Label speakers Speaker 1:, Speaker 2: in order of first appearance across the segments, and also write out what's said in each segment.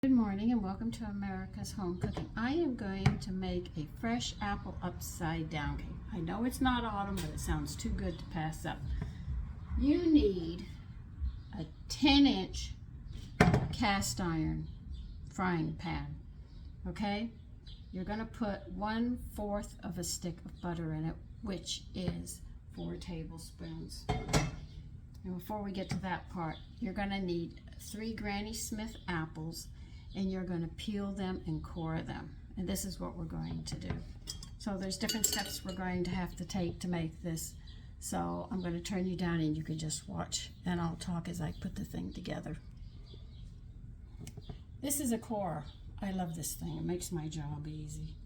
Speaker 1: Good morning and welcome to America's Home Cooking. I am going to make a fresh apple upside down cake. I know it's not autumn, but it sounds too good to pass up. You need a 10-inch cast iron frying pan, okay? You're going to put 1/4 of a stick of butter in it, which is 4 tablespoons. And before we get to that part, you're going to need 3 Granny Smith apples, and you're going to peel them and core them. And this is what we're going to do. So there's different steps we're going to have to take to make this. So I'm going to turn you down and you can just watch, and I'll talk as I put the thing together. This is a core. I love this thing. It makes my job easy.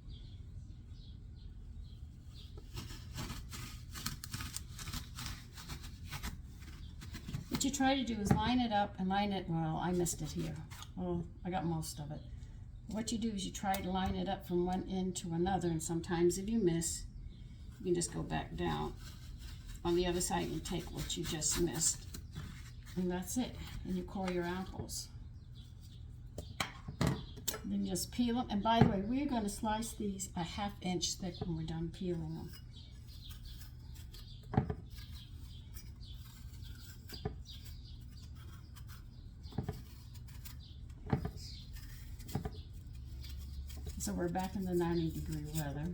Speaker 1: What you try to do is line it up and line it, well, I missed it here. Well, I got most of it. What you do is you try to line it up from one end to another, and sometimes if you miss, you can just go back down on the other side and take what you just missed. And that's it. And you core your apples. Then you just peel them. And by the way, we're going to slice these a 1/2 inch thick when we're done peeling them. So we're back in the 90-degree weather.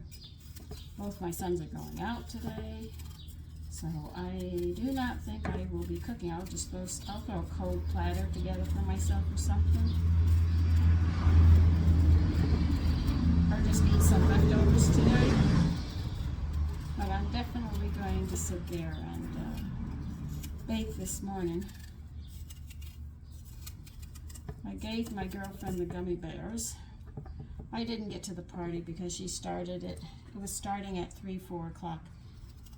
Speaker 1: Both my sons are going out today, so I do not think I will be cooking. I'll throw a cold platter together for myself or something, or just eat some leftovers today. But I'm definitely going to sit there and bake this morning. I gave my girlfriend the gummy bears. I didn't get to the party because she started it. It was starting at 3-4 o'clock.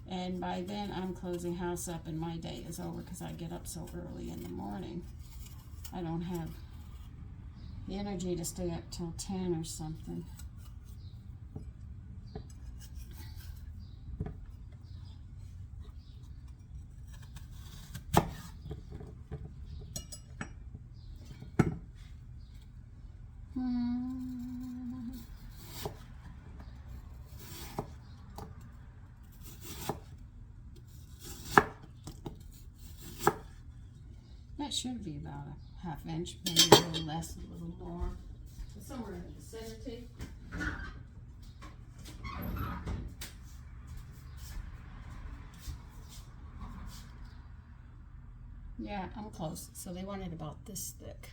Speaker 1: And by then I'm closing house up and my day is over because I get up so early in the morning. I don't have the energy to stay up till 10 or something. That should be about a 1/2 inch, maybe a little less, a little more, but somewhere in the vicinity. Yeah, I'm close. So they want it about this thick.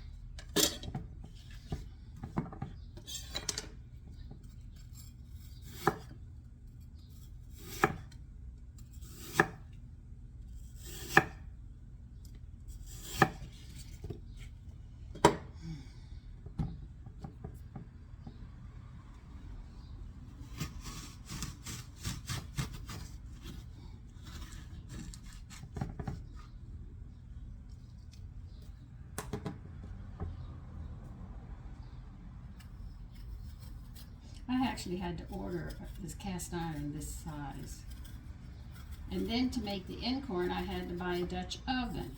Speaker 1: I actually had to order this cast iron this size. And then to make the incorn, I had to buy a Dutch oven.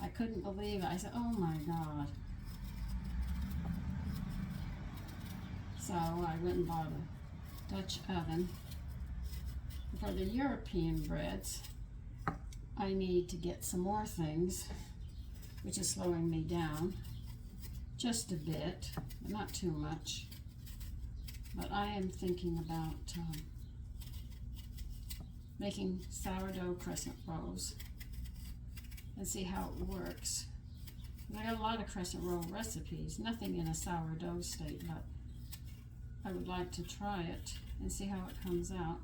Speaker 1: I couldn't believe it. I said, oh my God. So I went and bought a Dutch oven. For the European breads, I need to get some more things, which is slowing me down just a bit, but not too much. But I am thinking about making sourdough crescent rolls and see how it works. I got a lot of crescent roll recipes, nothing in a sourdough state, but I would like to try it and see how it comes out.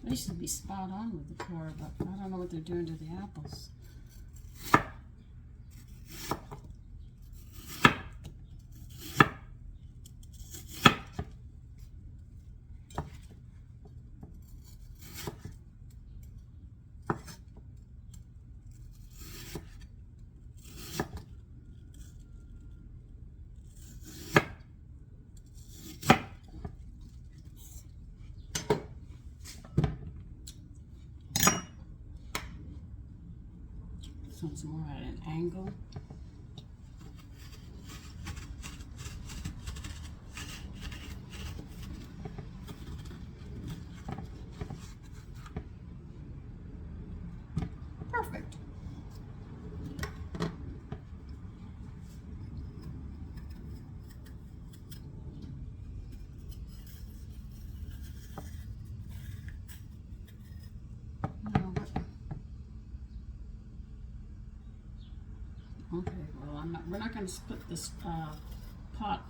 Speaker 1: They should be spot on with the core, but I don't know what they're doing to the apples. This one's more at an angle. Perfect. Okay, well, we're not going to split this pot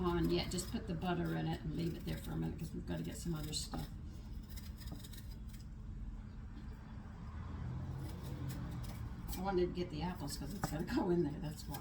Speaker 1: on yet. Just put the butter in it and leave it there for a minute because we've got to get some other stuff. I wanted to get the apples because it's going to go in there, that's why.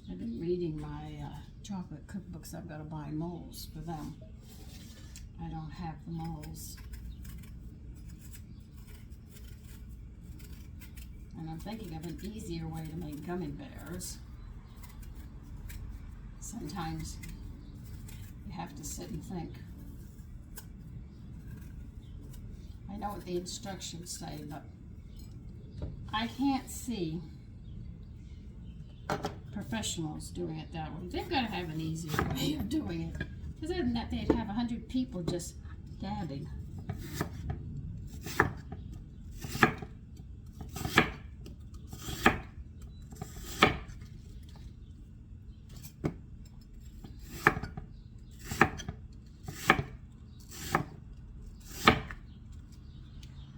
Speaker 1: I've been reading my chocolate cookbooks. I've got to buy molds for them. I don't have the molds. And I'm thinking of an easier way to make gummy bears. Sometimes you have to sit and think. I know what the instructions say, but I can't see professionals doing it that way. They've got to have an easier way of doing it. Because other than that, they'd have 100 people just dabbing.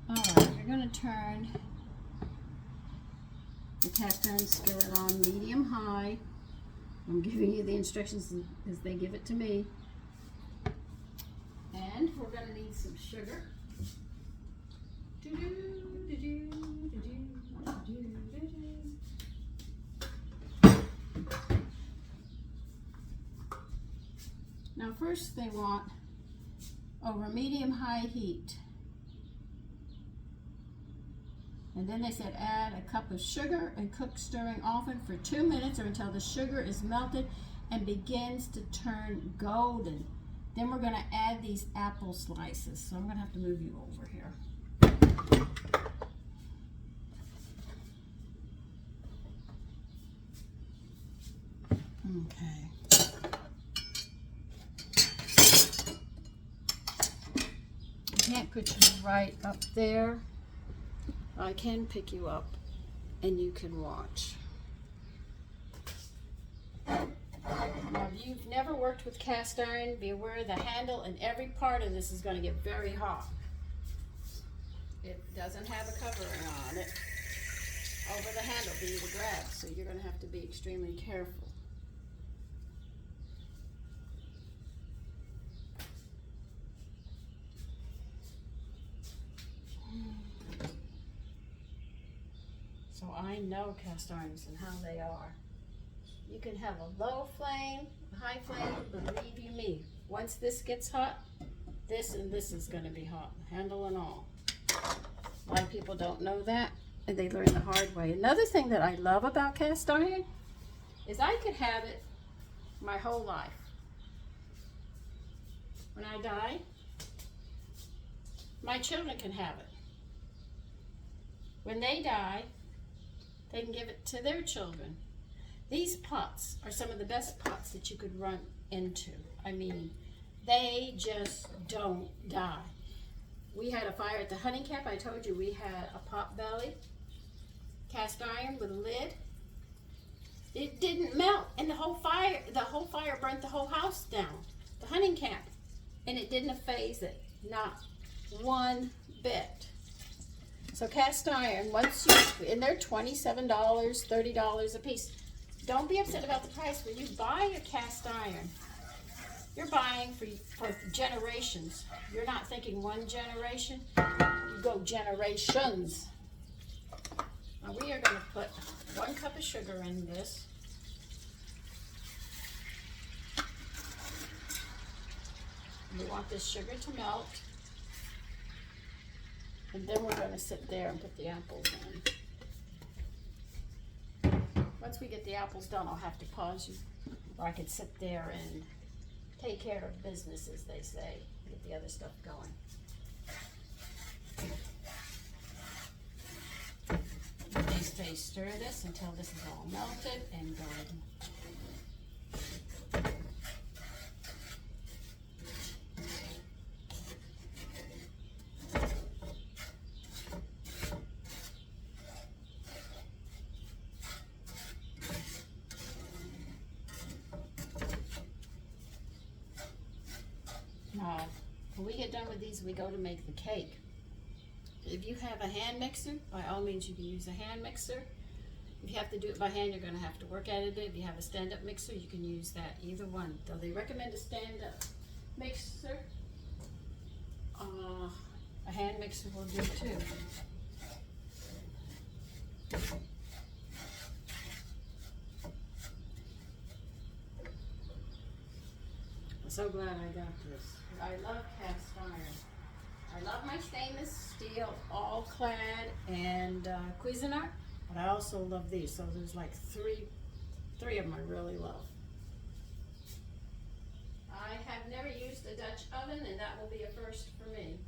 Speaker 1: Alright, we're going to turn the cast iron skillet on medium-high. I'm giving you the instructions as they give it to me. And we're going to need some sugar. Now first they want over medium-high heat. And then they said add a cup of sugar and cook stirring often for 2 minutes or until the sugar is melted and begins to turn golden. Then we're going to add these apple slices. So I'm going to have to move you over here. Okay. I can't put you right up there. I can pick you up and you can watch. Now, if you've never worked with cast iron, be aware the handle and every part of this is going to get very hot. It doesn't have a covering on it over the handle for you to grab, so you're going to have to be extremely careful. So I know cast irons and how they are. You can have a low flame, a high flame, believe you me. Once this gets hot, this and this is going to be hot, handle and all. A lot of people don't know that, and they learn the hard way. Another thing that I love about cast iron is I could have it my whole life. When I die, my children can have it. When they die, they can give it to their children. These pots are some of the best pots that you could run into. I mean, they just don't die. We had a fire at the hunting camp. I told you we had a pot belly, cast iron with a lid. It didn't melt, and the whole fire burnt the whole house down. the hunting camp, and it didn't phase it, not one bit. So cast iron, and they're $27, $30 a piece. Don't be upset about the price. When you buy a cast iron, you're buying for generations. You're not thinking one generation, you go generations. Now we are going to put 1 cup of sugar in this. We want this sugar to melt. And then we're going to sit there and put the apples in. Once we get the apples done, I'll have to pause you, or I could sit there and take care of business, as they say, get the other stuff going. They say stir this until this is all melted and golden. Now, when we get done with these, we go to make the cake. If you have a hand mixer, by all means you can use a hand mixer. If you have to do it by hand, you're going to have to work at it a bit. If you have a stand-up mixer, you can use that, either one. Though they recommend a stand-up mixer, a hand mixer will do too. I'm so glad I got this. I love cast iron. I love my stainless steel, all clad, and Cuisinart, but I also love these. So there's like three of them I really love. I have never used a Dutch oven, and that will be a first for me.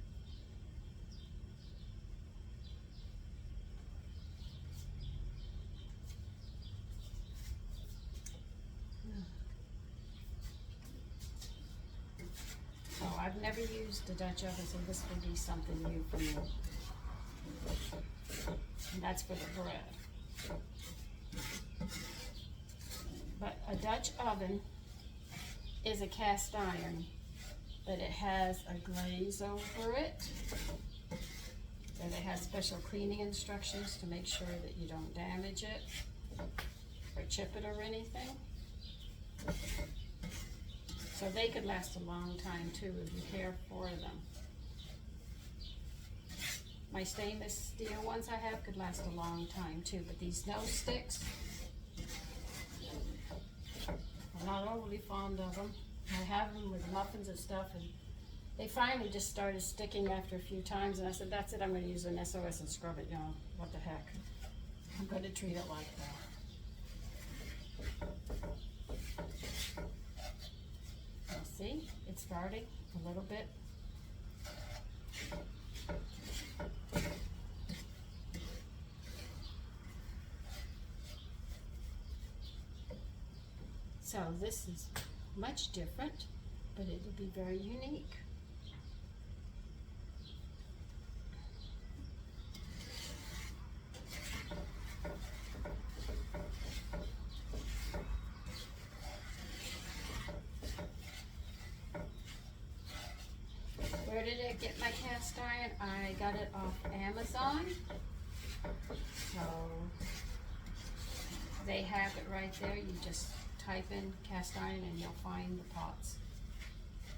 Speaker 1: Oh, I've never used a Dutch oven, so this will be something new for me. And that's for the bread. But a Dutch oven is a cast iron, but it has a glaze over it. And it has special cleaning instructions to make sure that you don't damage it or chip it or anything. So they could last a long time too if you care for them. My stainless steel ones I have could last a long time too, but these snow sticks, I'm not overly fond of them. I have them with muffins and stuff, and they finally just started sticking after a few times, and I said, that's it, I'm going to use an SOS and scrub it, you know, what the heck. I'm going to treat it like that. See, it's starting a little bit. So this is much different, but it'll be very unique. Where did I get my cast iron? I got it off Amazon. So they have it right there. You just type in cast iron and you'll find the pots.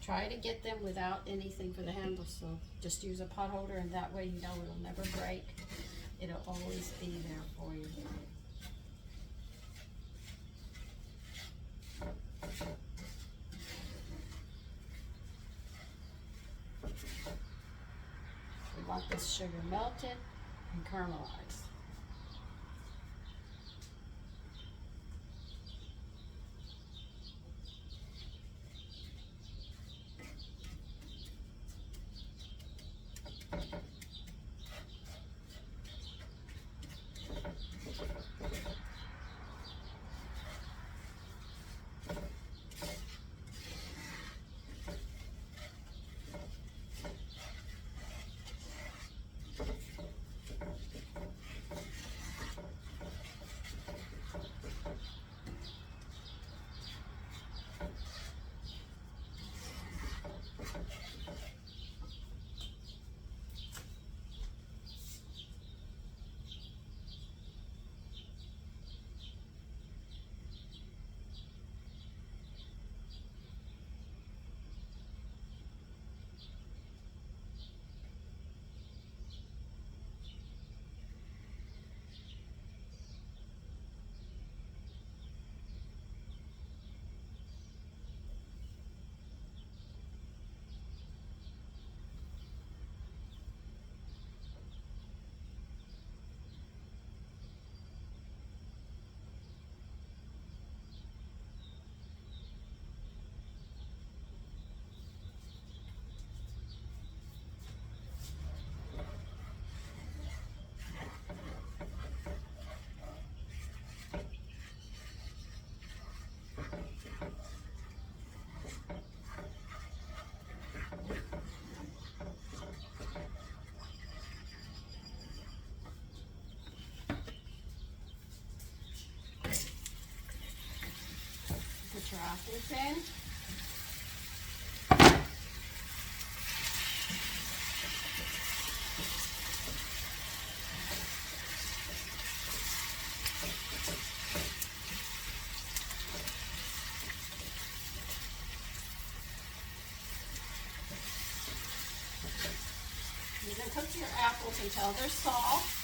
Speaker 1: Try to get them without anything for the handle, so just use a pot holder, and that way you know it'll never break. It'll always be there for you. We want this sugar melted and caramelized. apples in. You can cook your apples until they're soft.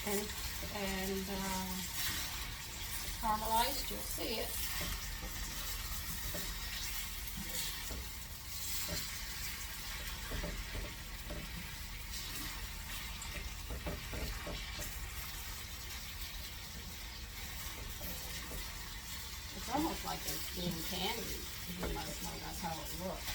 Speaker 1: And caramelized, you'll see it. It's almost like it's being candied. You might know that's how it looks.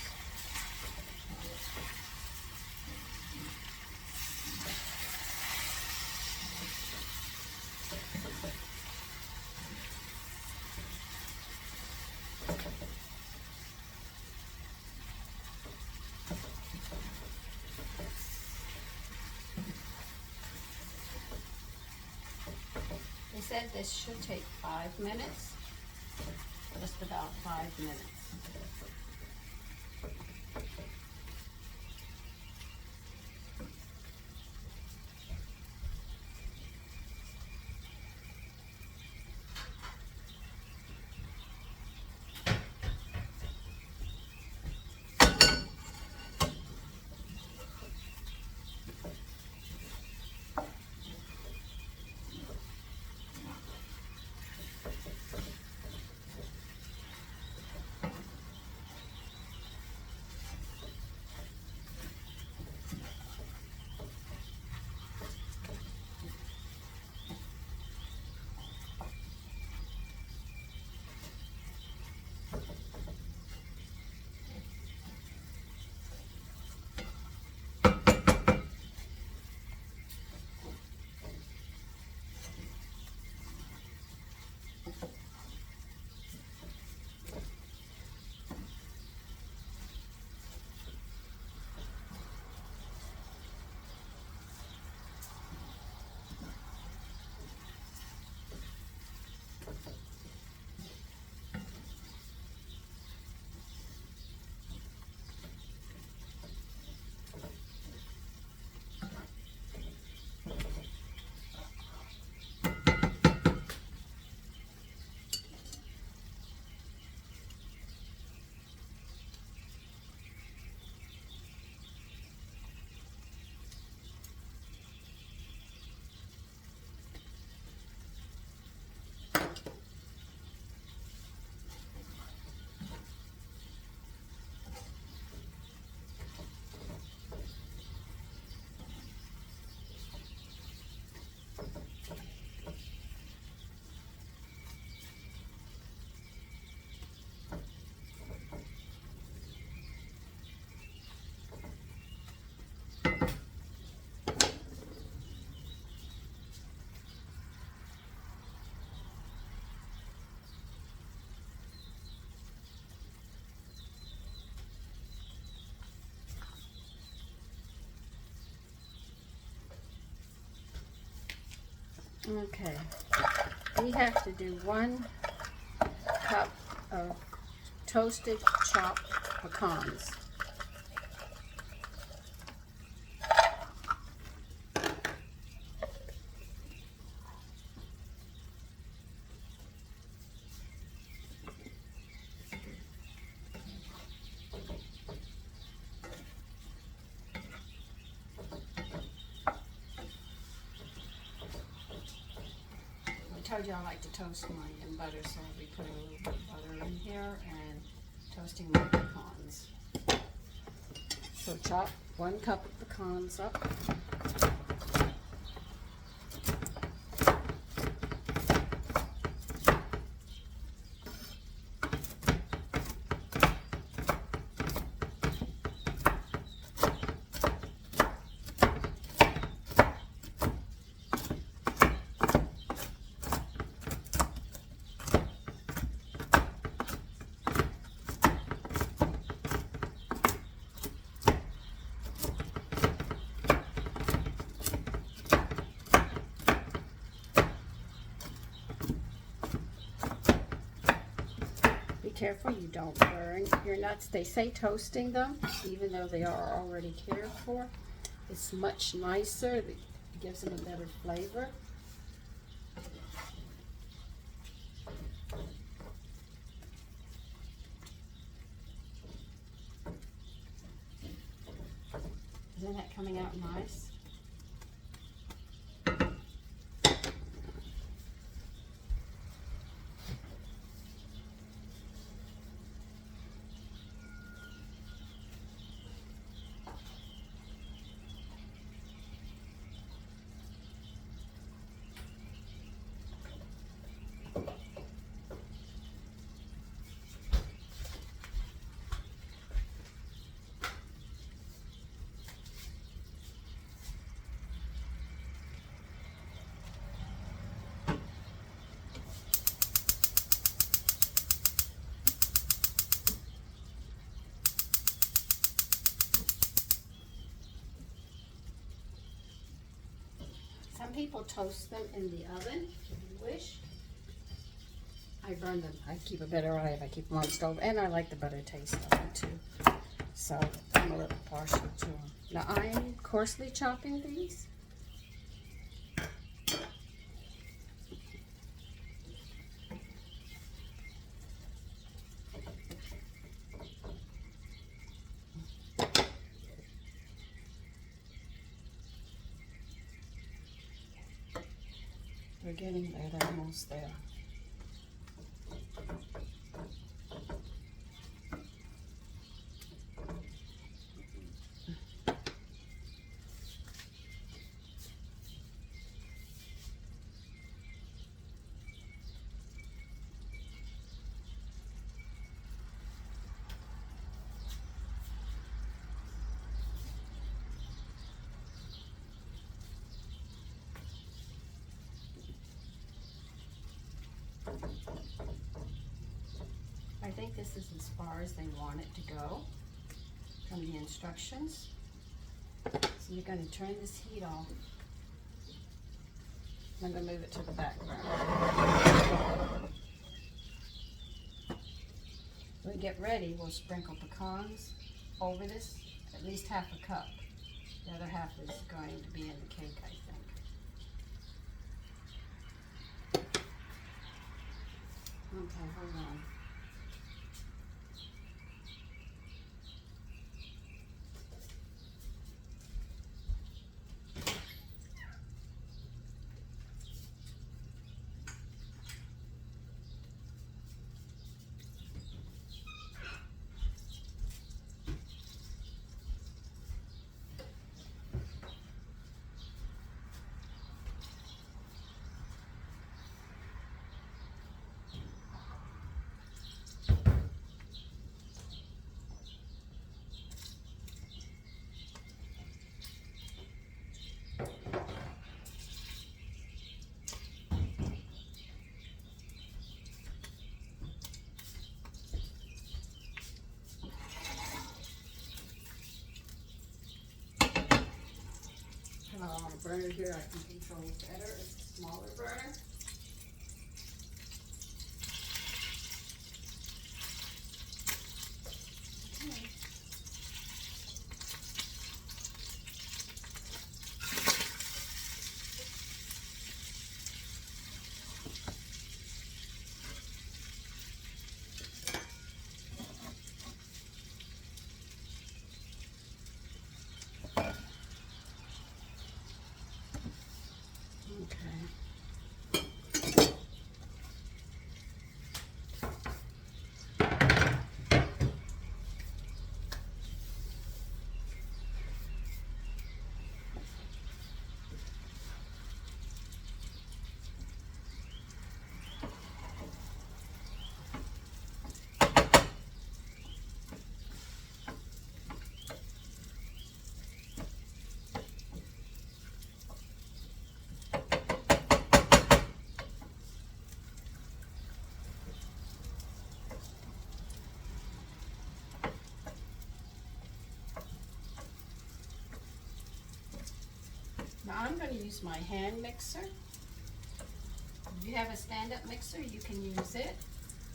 Speaker 1: They said this should take 5 minutes, just about 5 minutes. Okay, we have to do 1 cup of toasted chopped pecans. I told you I like to toast mine in butter, so I'll be putting a little bit of butter in here and toasting my pecans. So chop 1 cup of pecans up. Be careful you don't burn your nuts. They say toasting them, even though they are already cared for, it's much nicer. It gives them a better flavor. Isn't that coming out nice? Some people toast them in the oven, if you wish. I burn them. I keep a better eye if I keep them on the stove, and I like the butter taste of them too. So I'm a little partial to them. Now I'm coarsely chopping these. We're getting there, they're almost there. I think this is as far as they want it to go from the instructions. So you're going to turn this heat off. I'm going to move it to the background. When we get ready, we'll sprinkle pecans over this, at least half a cup. The other half is going to be in the cake, I think. Okay, hold on. On a burner here, I can control better. It's a smaller burner. Okay. Now I'm going to use my hand mixer. If you have a stand-up mixer, you can use it.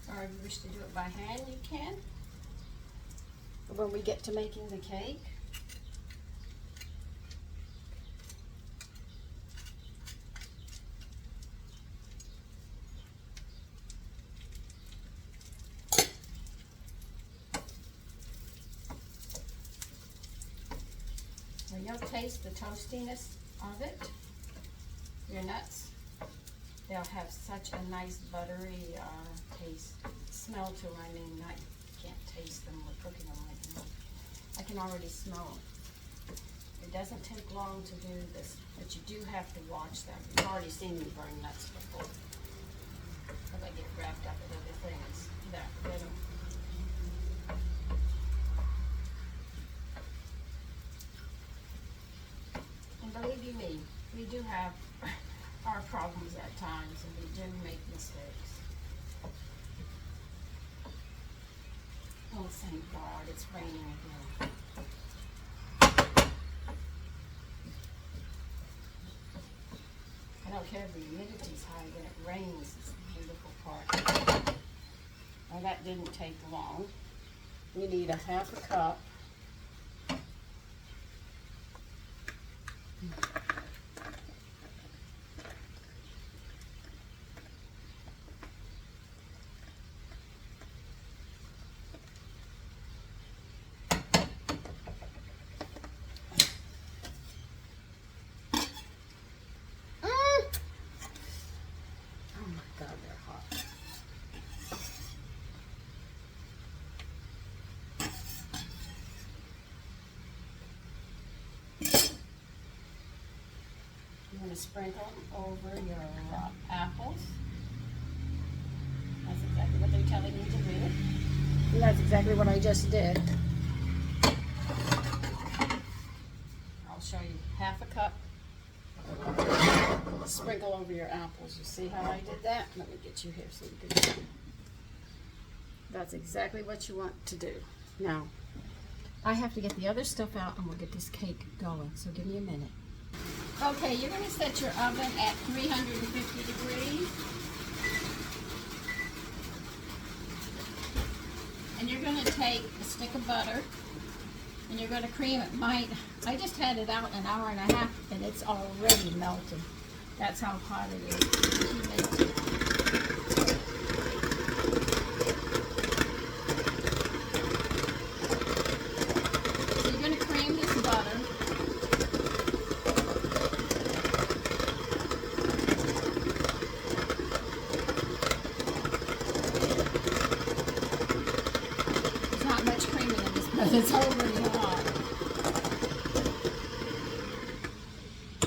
Speaker 1: Or if you wish to do it by hand, you can. When we get to making the cake, so you'll taste the toastiness of it. Your nuts, they'll have such a nice buttery taste, smell to them. I mean, I can't taste them. We're cooking them right now. I can already smell them. It doesn't take long to do this, but you do have to watch them. You've already seen me burn nuts before. But I get wrapped up with other things. That little. And believe you me, we do have our problems at times, and we do make mistakes. Oh, thank God, it's raining again. I don't care if the humidity's high, when it rains, it's the beautiful part. Well, that didn't take long. We need a half a cup. You're going to sprinkle over your apples. That's exactly what they're telling you to do. And that's exactly what I just did. I'll show you half a cup. Sprinkle over your apples. You see how I did that? Let me get you here so you can see. That's exactly what you want to do. Now, I have to get the other stuff out and we'll get this cake going. So give me a minute. Okay, you're going to set your oven at 350 degrees. And you're going to take a stick of butter and you're going to cream it. I just had it out an hour and a half and it's already melted. That's how hot it is. So you're going to cream this butter. It's already hot.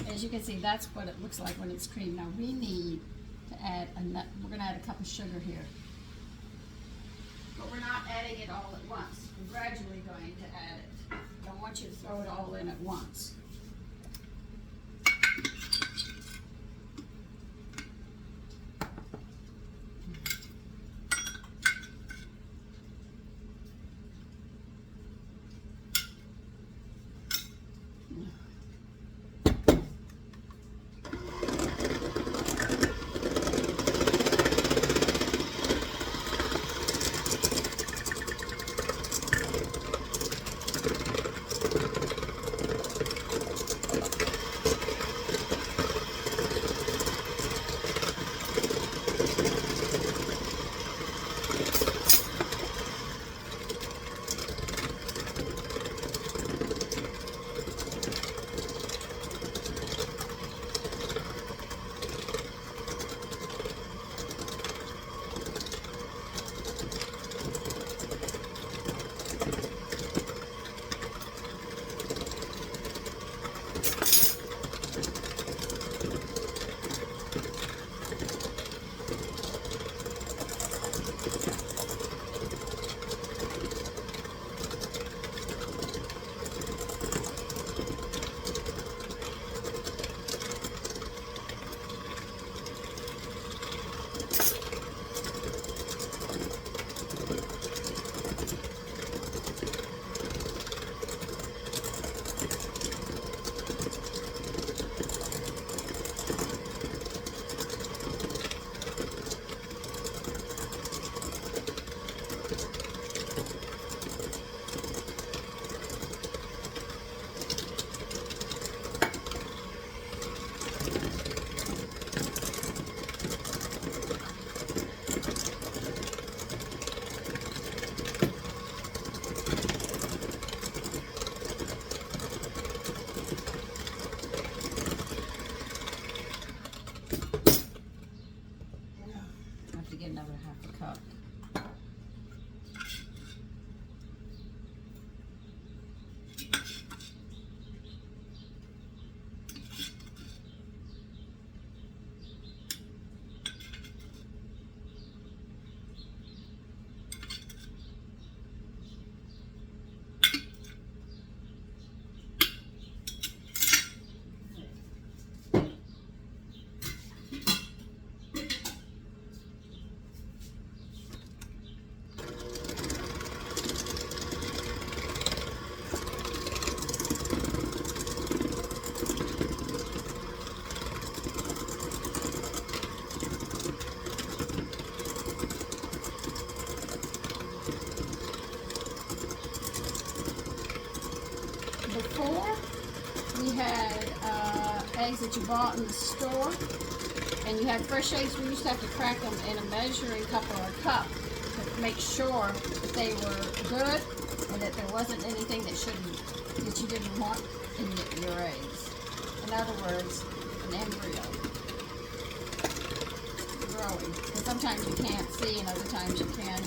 Speaker 1: As you can see, that's what it looks like when it's creamed. Now we need to add a nut. We're going to add a cup of sugar here. But we're not adding it all at once. We're gradually going to add it. I don't want you to throw it all in at once. eggs that you bought in the store, and you had fresh eggs, we used to have to crack them in a measuring cup or a cup to make sure that they were good and that there wasn't anything that you didn't want in your eggs. In other words, an embryo growing. And sometimes you can't see and other times you can.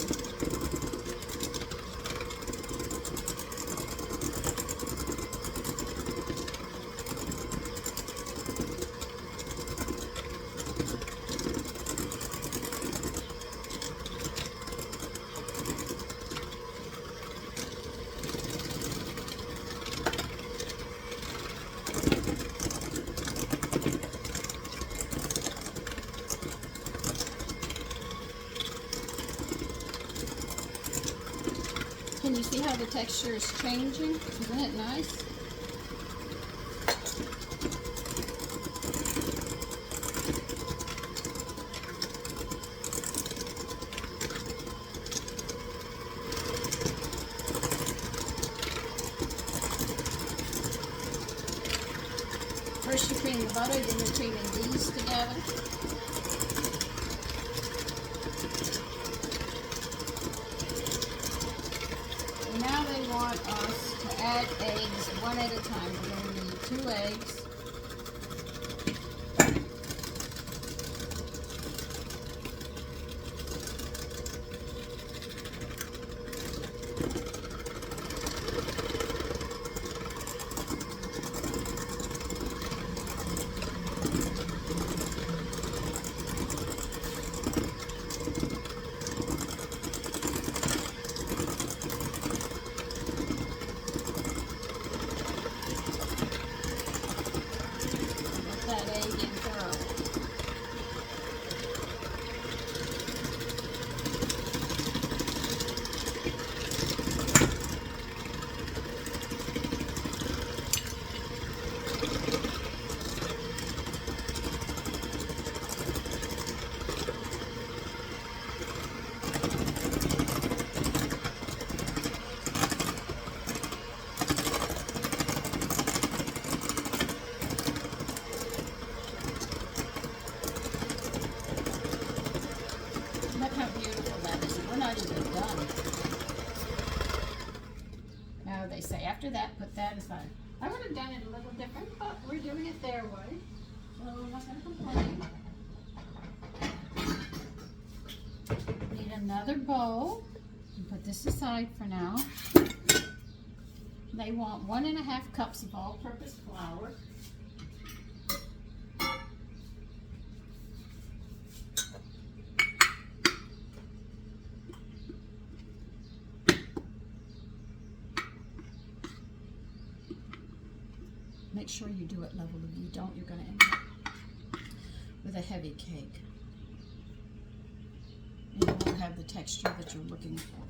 Speaker 1: Can you see how the texture is changing? Isn't it nice? First you cream the butter, then you're creaming these together. Now they want us to add eggs one at a time. We're going to need 2 eggs. Look how beautiful that is. We're not even done. Now they say after that, put that aside. I would have done it a little different, but we're doing it their way. So I'm not going to complain. Need another bowl. Put this aside for now. They want 1.5 cups of all-purpose flour. Make sure you do it level. If you don't, you're going to end up with a heavy cake. And you won't have the texture that you're looking for.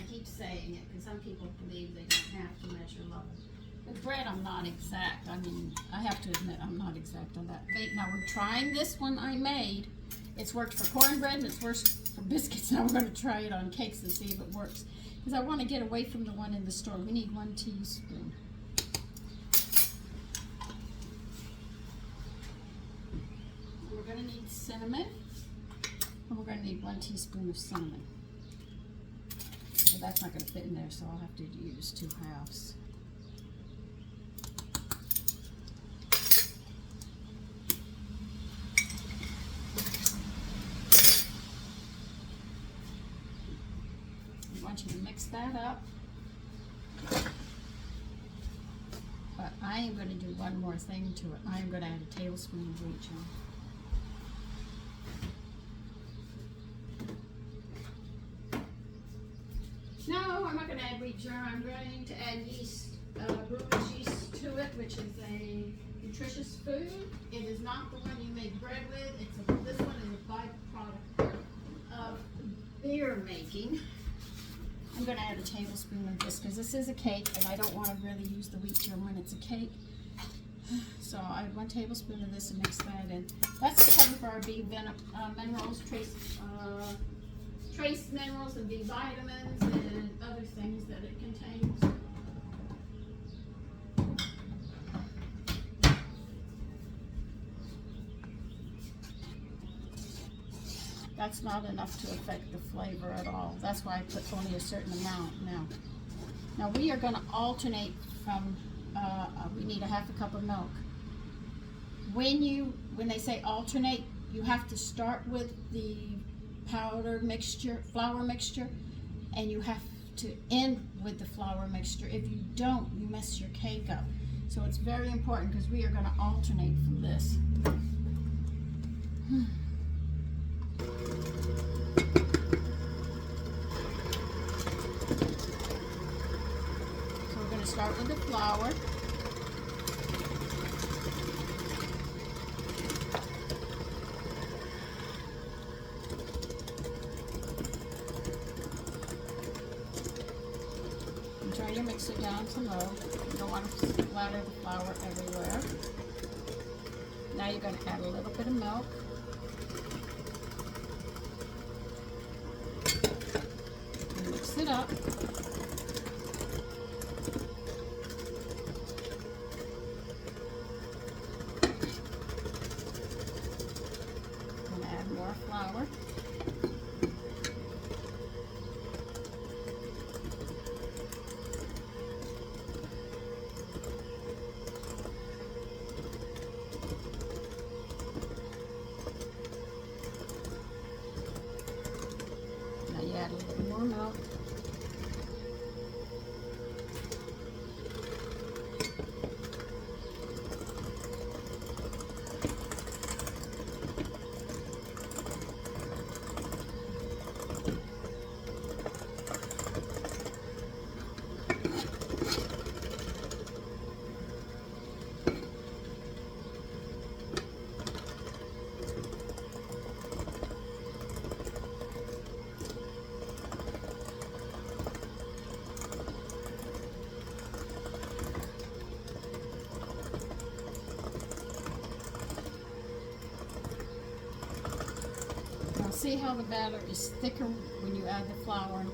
Speaker 1: I keep saying it because some people believe they don't have to measure level. With bread, I'm not exact. I mean, I have to admit I'm not exact on that. Now we're trying this one I made. It's worked for cornbread and it's worked for biscuits. Now we're going to try it on cakes and see if it works. Because I want to get away from the one in the store. We need 1 teaspoon. We're going to need cinnamon, and we're going to need 1 teaspoon of cinnamon. So that's not going to fit in there, so I'll have to use 2 halves. I want you to mix that up. But I am going to do one more thing to it. I am going to add a tablespoon of wheat germ. No, I'm not going to add wheat germ. I'm going to add yeast, brewer's yeast to it, which is a nutritious food. It is not the one you make bread with. This one is a byproduct of beer making. I'm going to add a tablespoon of this because this is a cake, and I don't want to really use the wheat germ when it's a cake. So I have 1 tablespoon of this and mix that in. That's to cover for our B minerals, trace minerals and B vitamins and other things that it contains. That's not enough to affect the flavor at all. That's why I put only a certain amount now. Now we are going to alternate from, we need a half a cup of milk. When they say alternate, you have to start with the powder mixture, flour mixture, and you have to end with the flour mixture. If you don't, you mess your cake up. So it's very important because we are going to alternate from this. So we're going to start with the flour. And turn your mixer down to low. You don't want to splatter the flour everywhere. Now you're going to add a little bit of milk. Mix it up. And add more flour. Now you add a little more milk. See how the batter is thicker when you add the flour,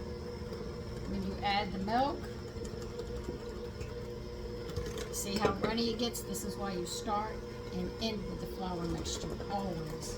Speaker 1: when you add the milk. See how runny it gets? This is why you start and end with the flour mixture, always.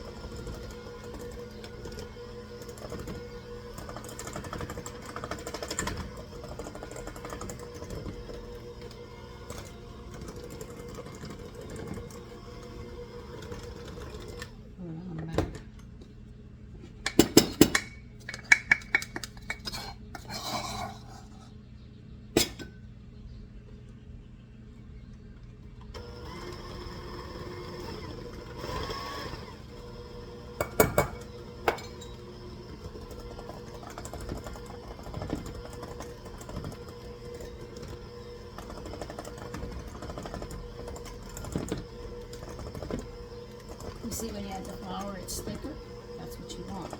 Speaker 1: You see when you add the flour, it's thicker. That's what you want.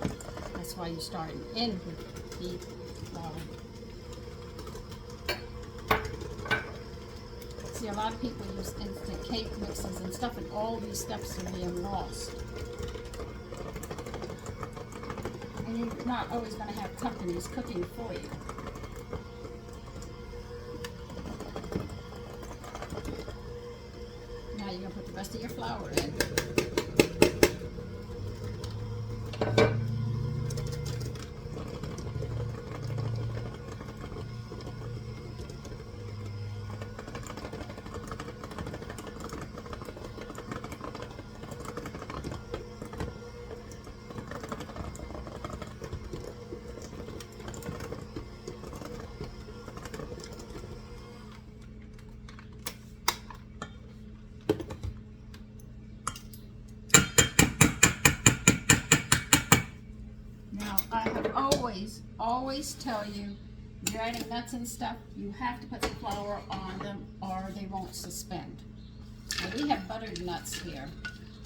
Speaker 1: That's why you start and end with the flour. See, a lot of people use instant cake mixes and stuff, and all these steps are being lost. And you're not always going to have companies cooking for you. Now you're going to put the rest of your flour in. Always tell you, if you're adding nuts and stuff, you have to put the flour on them or they won't suspend. Now we have buttered nuts here,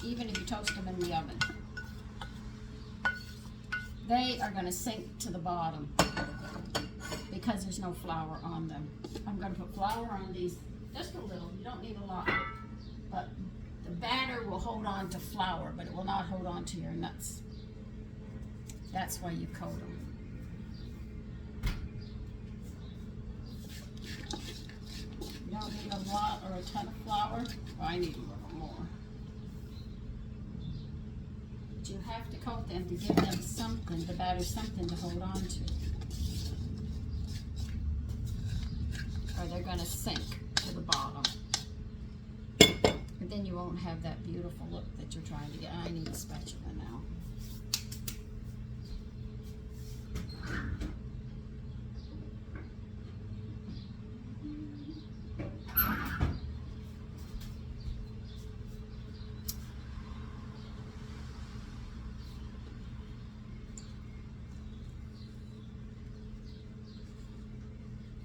Speaker 1: even if you toast them in the oven. They are going to sink to the bottom because there's no flour on them. I'm going to put flour on these, just a little, you don't need a lot, but the batter will hold on to flour, but it will not hold on to your nuts. That's why you coat them. You don't need a lot or a ton of flour. Well, I need a little more. But you have to coat them to give them something, the batter something to hold on to. Or they're going to sink to the bottom. And then you won't have that beautiful look that you're trying to get. I need a spatula now.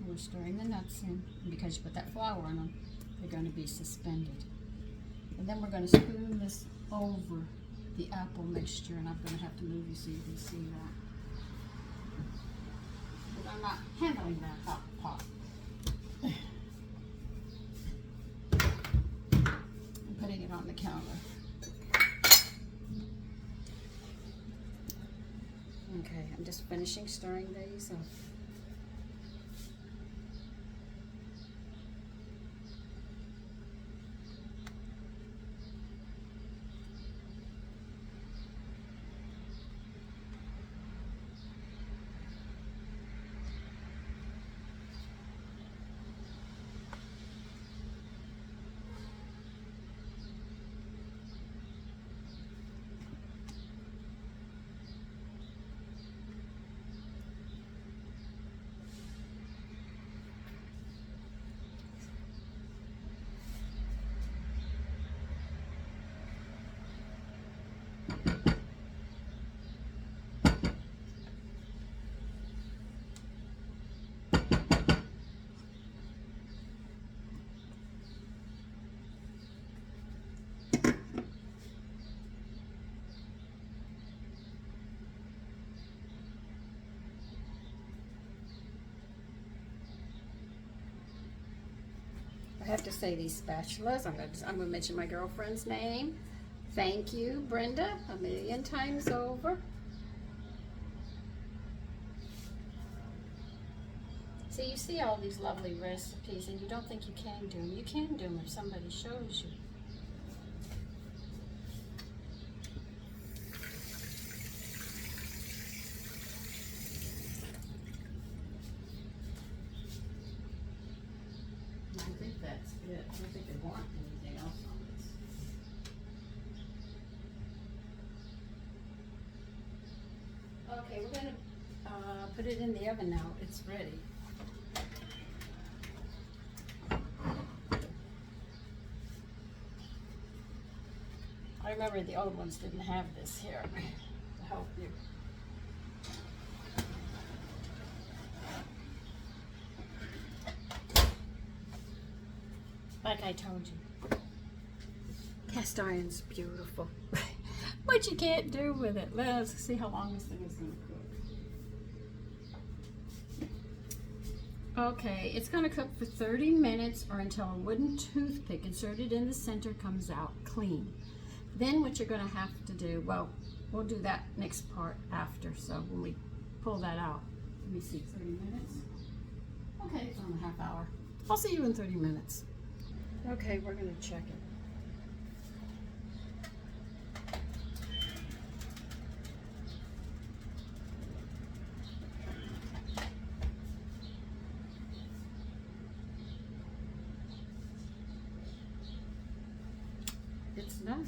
Speaker 1: We're stirring the nuts in, and because you put that flour in them, they're going to be suspended. And then we're going to spoon this over the apple mixture, and I'm going to have to move you so you can see that. But I'm not handling that hot pot. I'm putting it on the counter. Okay, I'm just finishing stirring these up. I have to say these spatulas. I'm going to mention my girlfriend's name. Thank you, Brenda, 1,000,000 times over. See, you see all these lovely recipes, and you don't think you can do them. You can do them if somebody shows you. I think that's it. I don't think they want anything else on this. Okay, we're going to put it in the oven now. It's ready. I remember the old ones didn't have this here to help you. Like I told you, cast iron's beautiful. What you can't do with it. Let's see how long this thing is going to cook. Okay, it's going to cook for 30 minutes or until a wooden toothpick inserted in the center comes out clean. Then what you're going to have to do, well, we'll do that next part after, so when we pull that out. Let me see, 30 minutes? Okay, it's on a half hour. I'll see you in 30 minutes. Okay, we're going to check it. It's done.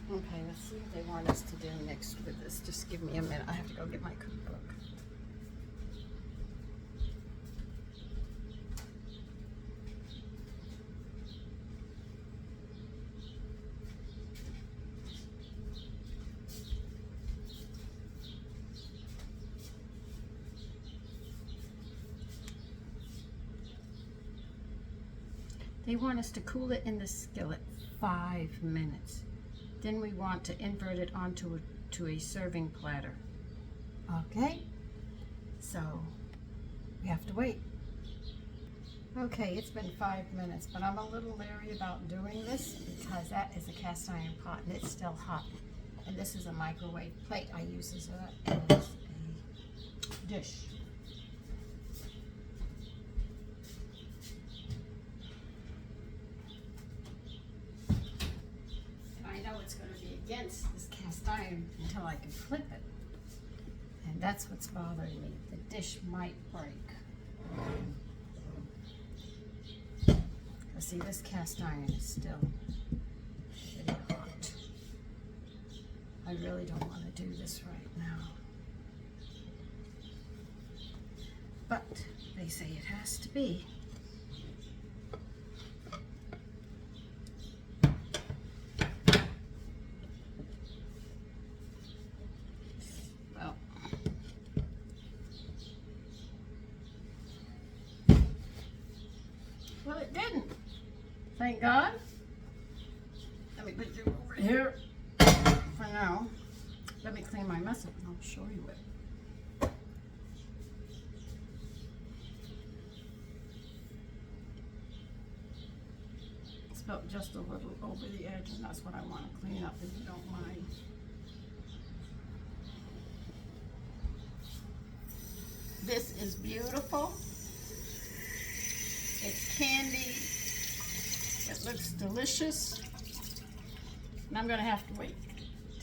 Speaker 1: Okay, let's see what they want us to do next with this. Just give me a minute. I have to go get my cookbook. They want us to cool it in the skillet 5 minutes. Then we want to invert it onto a serving platter. Okay, so we have to wait. Okay, it's been 5 minutes, but I'm a little leery about doing this because that is a cast iron pot and it's still hot. And this is a microwave plate I use as a dish. I know it's going to be against this cast iron until I can flip it. And that's what's bothering me. The dish might break. See, this cast iron is still pretty hot. I really don't want to do this right now. But they say it has to be. Well, it didn't. Thank God. Let me put you over here for now. Let me clean my mess up and I'll show you it. Spilled just a little over the edge, and that's what I want to clean up, if you don't mind. This is beautiful. It's candy. It looks delicious. And I'm going to have to wait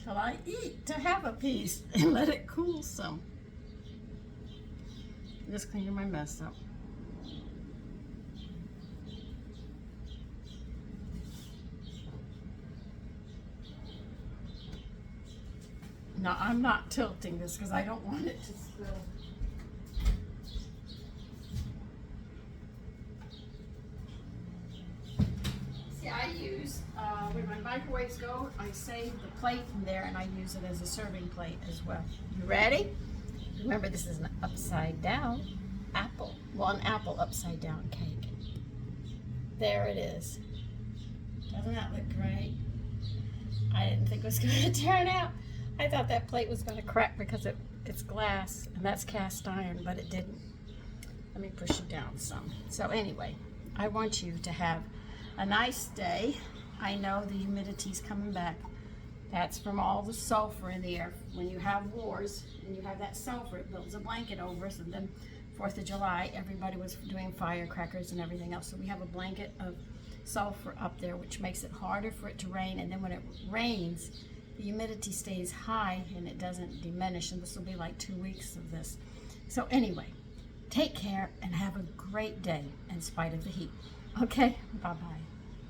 Speaker 1: till I eat to have a piece and let it cool some. Just cleaning my mess up. Now, I'm not tilting this because I don't want it to spill. I use, when my microwaves go, I save the plate in there and I use it as a serving plate as well. You ready? Remember, this is an upside down apple. Well, an apple upside down cake. There it is. Doesn't that look great? I didn't think it was going to turn out. I thought that plate was going to crack because it's glass and that's cast iron, but it didn't. Let me push it down some. So anyway, I want you to have a nice day. I know the humidity's coming back. That's from all the sulfur in the air. When you have wars and you have that sulfur, it builds a blanket over us. And then 4th of July, everybody was doing firecrackers and everything else. So we have a blanket of sulfur up there, which makes it harder for it to rain. And then when it rains, the humidity stays high and it doesn't diminish. And this will be like 2 weeks of this. So anyway, take care and have a great day in spite of the heat. Okay, bye-bye.